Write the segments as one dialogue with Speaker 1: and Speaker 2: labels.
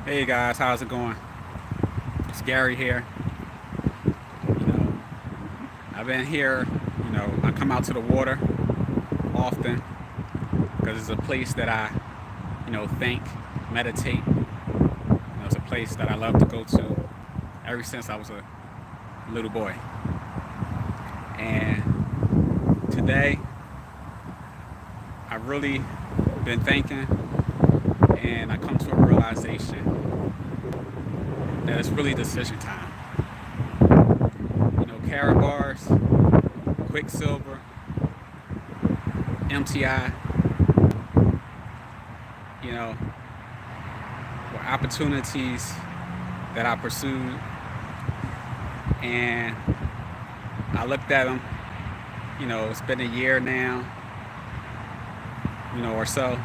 Speaker 1: Hey guys, how's it going? It's Gary here. You know, I've been here, I come out to the water often because it's a place that I, think, meditate. It's a place that I love to go to ever since I was a little boy. And today, I've really been thinking and I come to a realization that it's really decision time. Karatbars, Quicksilver, MTI, you know, were opportunities that I pursued, and I looked at them. It's been a year now, or so,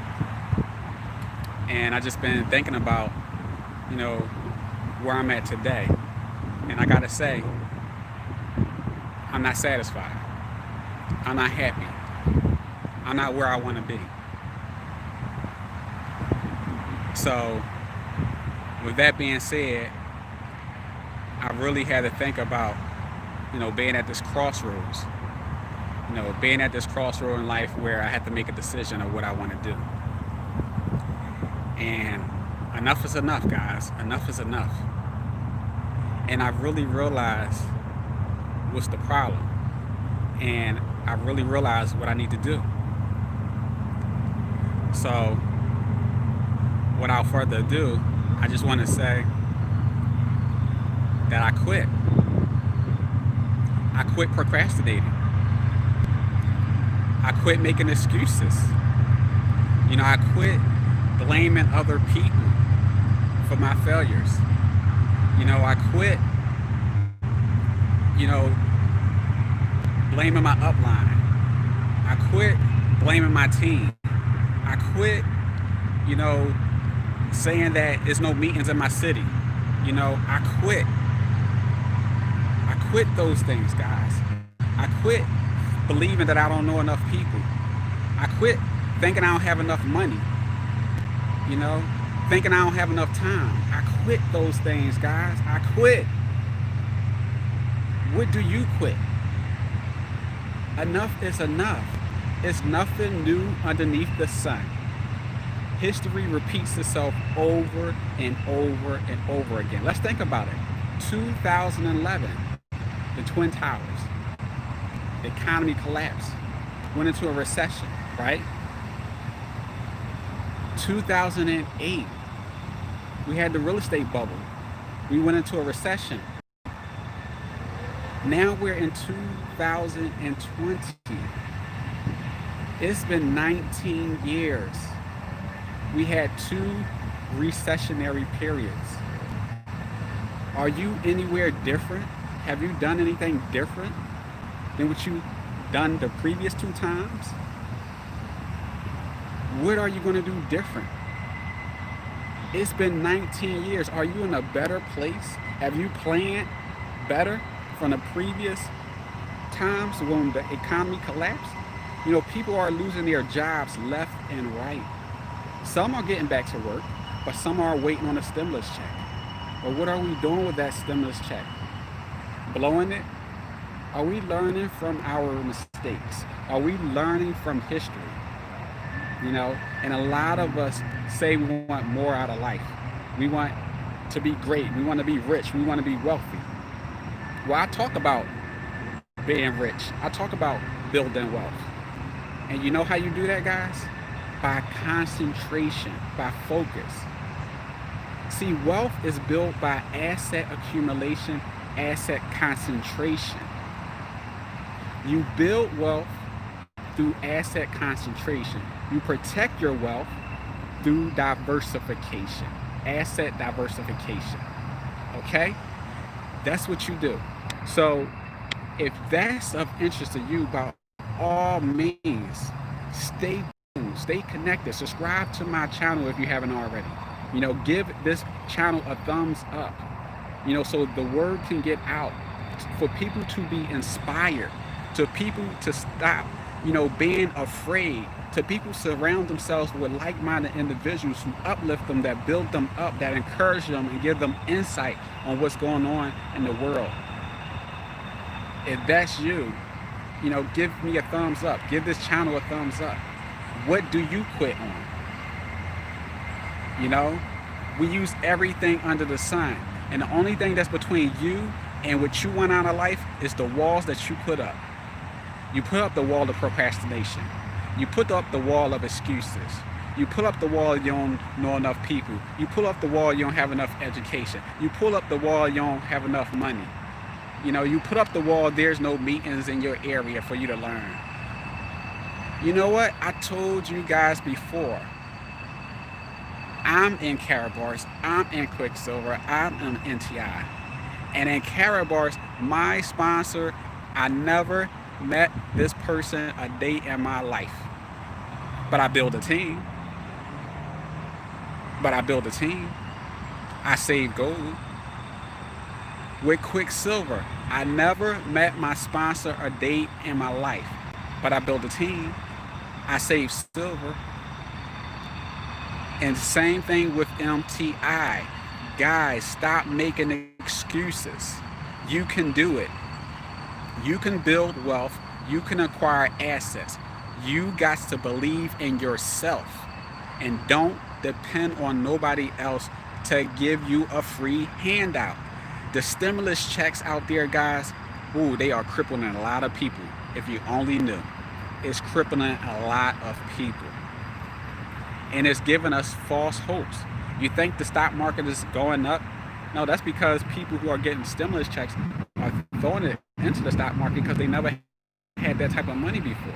Speaker 1: and I just been thinking about, you know, where I'm at today, and I gotta say, I'm not satisfied. I'm not happy. I'm not where I want to be. So, with that being said, I really had to think about, being at this crossroads. Being at this crossroad in life where I had to make a decision of what I want to do. And enough is enough, guys. Enough is enough. And I really realized what's the problem. And I really realized what I need to do. So, without further ado, I just want to say that I quit. I quit procrastinating. I quit making excuses. I quit blaming other people for my failures. I quit, blaming my upline. I quit blaming my team. I quit, saying that there's no meetings in my city. I quit. I quit those things, guys. I quit believing that I don't know enough people. I quit thinking I don't have enough money. Thinking I don't have enough time. I quit those things, guys. I quit. What do you quit? Enough is enough. It's nothing new underneath the sun. History repeats itself over and over and over again. Let's think about it. 2011, the Twin Towers. The economy collapsed. Went into a recession, right? 2008, we had the real estate bubble. We went into a recession. Now we're in 2020. It's been 19 years. We had two recessionary periods. Are you anywhere different? Have you done anything different than what you've done the previous two times? What are you going to do different? It's been 19 years. Are you in a better place? Have you planned better from the previous times when the economy collapsed? People are losing their jobs left and right. Some are getting back to work, but some are waiting on a stimulus check. But what are we doing with that stimulus check? Blowing it? Are we learning from our mistakes? Are we learning from history? And a lot of us say we want more out of life. We want to be great. We want to be rich. We want to be wealthy. Well, I talk about being rich. I talk about building wealth. And you know how you do that, guys? By concentration, by focus. See, wealth is built by asset accumulation, asset concentration. You build wealth through asset concentration. You protect your wealth through diversification, asset diversification. Okay? That's what you do. So, if that's of interest to you, by all means, stay tuned, stay connected. Subscribe to my channel if you haven't already. Give this channel a thumbs up, so the word can get out for people to be inspired, to people to stop being afraid. To people surround themselves with like-minded individuals who uplift them, that build them up, that encourage them and give them insight on what's going on in the world. If that's you, give me a thumbs up. Give this channel a thumbs up. What do you quit on? We use everything under the sun. And the only thing that's between you and what you want out of life is the walls that you put up. You put up the wall of procrastination. You put up the wall of excuses. You put up the wall you don't know enough people. You pull up the wall you don't have enough education. You pull up the wall you don't have enough money. You put up the wall there's no meetings in your area for you to learn. You know what? I told you guys before. I'm in Karatbars. I'm in Quicksilver. I'm in NTI. And in Karatbars, my sponsor, I never met this person a day in my life. But I build a team. I save gold. With Quicksilver, I never met my sponsor a day in my life. But I build a team. I save silver. And same thing with MTI. Guys, stop making excuses. You can do it. You can build wealth. You can acquire assets. You got to believe in yourself. And don't depend on nobody else to give you a free handout. The stimulus checks out there, guys, they are crippling a lot of people. If you only knew. It's crippling a lot of people. And it's giving us false hopes. You think the stock market is going up? No, that's because people who are getting stimulus checks are throwing it into the stock market because they never had that type of money before.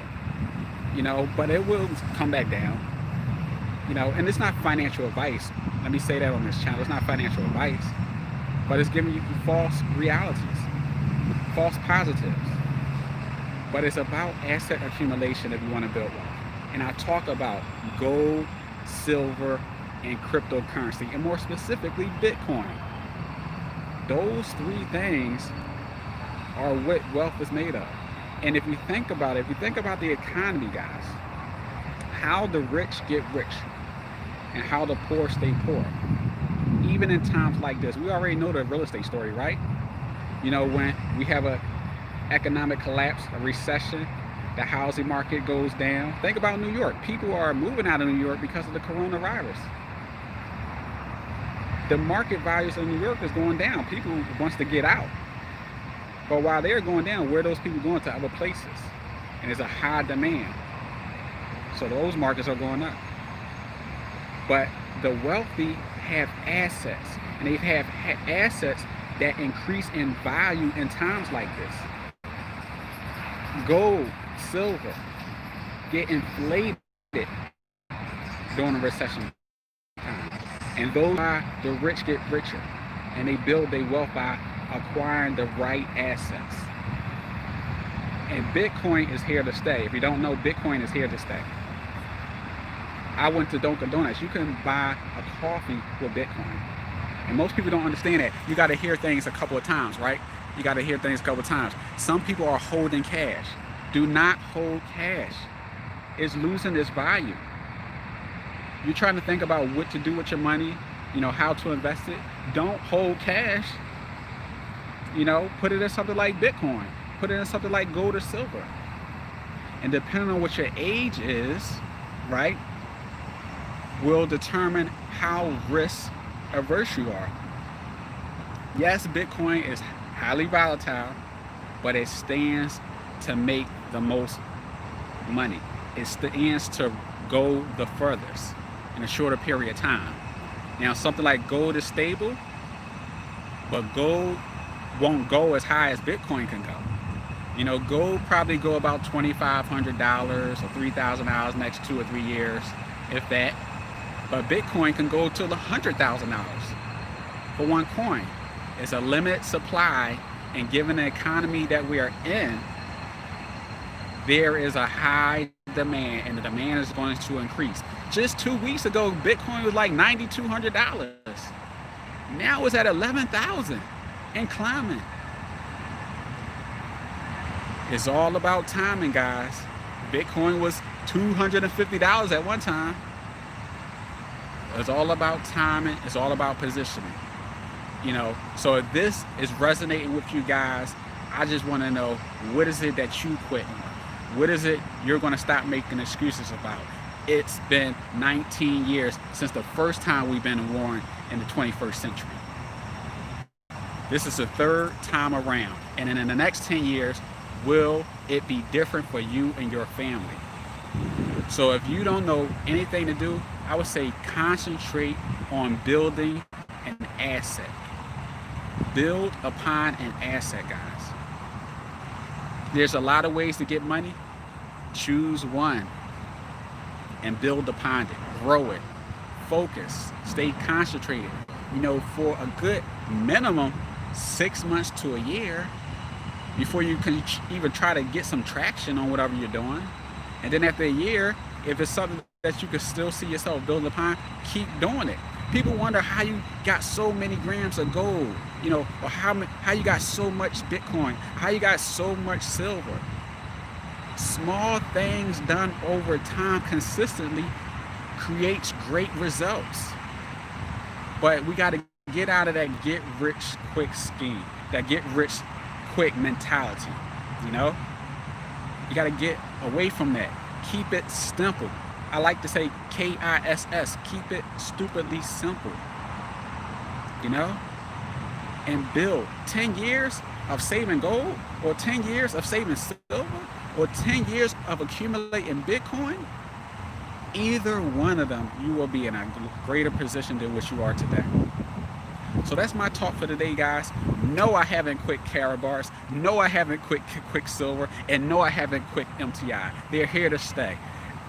Speaker 1: But it will come back down. And it's not financial advice. Let me say that on this channel. It's not financial advice. But it's giving you false realities, false positives. But it's about asset accumulation if you want to build wealth. And I talk about gold, silver, and cryptocurrency, and more specifically, Bitcoin. Those three things are what wealth is made of. And if you think about it, if you think about the economy, guys, how the rich get rich and how the poor stay poor. Even in times like this, we already know the real estate story, right? When we have an economic collapse, a recession, the housing market goes down. Think about New York. People are moving out of New York because of the coronavirus. The market values in New York is going down. People wants to get out. But while they're going down, where are those people going to? Other places. And there's a high demand. So those markets are going up. But the wealthy have assets. And they have assets that increase in value in times like this. Gold, silver, get inflated during a recession time. And those are the rich get richer. And they build their wealth by acquiring the right assets. And Bitcoin is here to stay. If you don't know, Bitcoin is here to stay. I went to Dunkin' Donuts. You can buy a coffee with Bitcoin. And most people don't understand that. You got to hear things a couple of times, right? You got to hear things a couple of times. Some people are holding cash. Do not hold cash. It's losing its value. You're trying to think about what to do with your money, how to invest it. Don't hold cash. Put it in something like Bitcoin. Put it in something like gold or silver. And depending on what your age is, right, will determine how risk averse you are. Yes, Bitcoin is highly volatile, but it stands to make the most money. It stands to go the furthest in a shorter period of time. Now, something like gold is stable, but gold won't go as high as Bitcoin can go. Gold probably go about $2,500 or $3,000 next 2 or 3 years, if that. But Bitcoin can go to $100,000 for one coin. It's a limited supply, and given the economy that we are in, there is a high demand, and the demand is going to increase. Just 2 weeks ago, Bitcoin was like $9,200. Now it's at $11,000 and climbing. It's all about timing, guys. Bitcoin was $250 at one time. It's all about timing. It's all about positioning. So if this is resonating with you guys, I just want to know, what is it that you quit on? What is it you're going to stop making excuses about? It's been 19 years since the first time we've been in war in the 21st century. This is the third time around. And in the next 10 years, will it be different for you and your family? So if you don't know anything to do, I would say concentrate on building an asset. Build upon an asset, guys. There's a lot of ways to get money. Choose one and build upon it. Grow it. Focus. Stay concentrated. For a good minimum 6 months to a year before you can even try to get some traction on whatever you're doing. And then after a year, if it's something that you can still see yourself building upon, keep doing it. People wonder how you got so many grams of gold, or how you got so much Bitcoin, how you got so much silver. Small things done over time consistently creates great results. But we got to get out of that get rich quick scheme, that get rich quick mentality. You got to get away from that. Keep it simple. I like to say KISS, keep it stupidly simple, and build 10 years of saving gold, or 10 years of saving silver, or 10 years of accumulating Bitcoin. Either one of them, you will be in a greater position than what you are today. So that's my talk for today, guys. No, I haven't quit Karatbars. No, I haven't quit Quicksilver. And no, I haven't quit MTI. They're here to stay.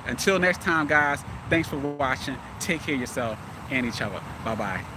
Speaker 1: Until next time, guys, thanks for watching. Take care of yourself and each other. Bye-bye.